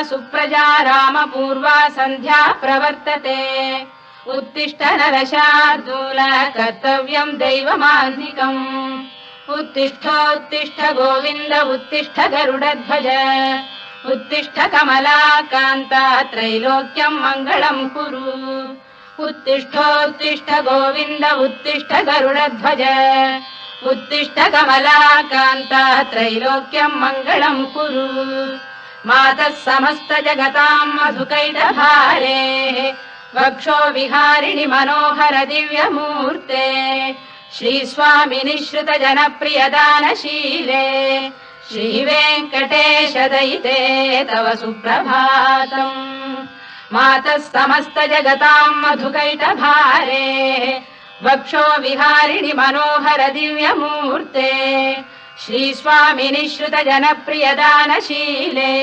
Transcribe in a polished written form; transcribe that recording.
सुप्रजा रामपूर्वा सन्ध्या प्रवर्तते उत्तिष्ठ नरशार्दूल कर्तव्यम् दैवमान्निकम् उत्तिष्ठोत्तिष्ठ गोविन्द उत्तिष्ठ गरुडध्वज उत्तिष्ठ कमलाकान्ता त्रैलोक्यम् मङ्गलम् कुरु उत्तिष्ठोत्तिष्ठ गोविन्द उत्तिष्ठ गरुडध्वज उत्तिष्ठ कमलाकान्ता त्रैलोक्यम् मङ्गलम् कुरु मातः समस्त जगताम् मधुकैटभारे वक्षो विहारिणि मनोहर दिव्यमूर्ते श्रीस्वामिनि श्रुत जनप्रिय दानशीले श्रीवेङ्कटेश दयिते तव सुप्रभातम् मातः समस्त जगताम् मधुकैटभारे वक्षो विहारिणि मनोहर दिव्यमूर्ते श्रीस्वामिनि श्रुत जनप्रिय दानशीले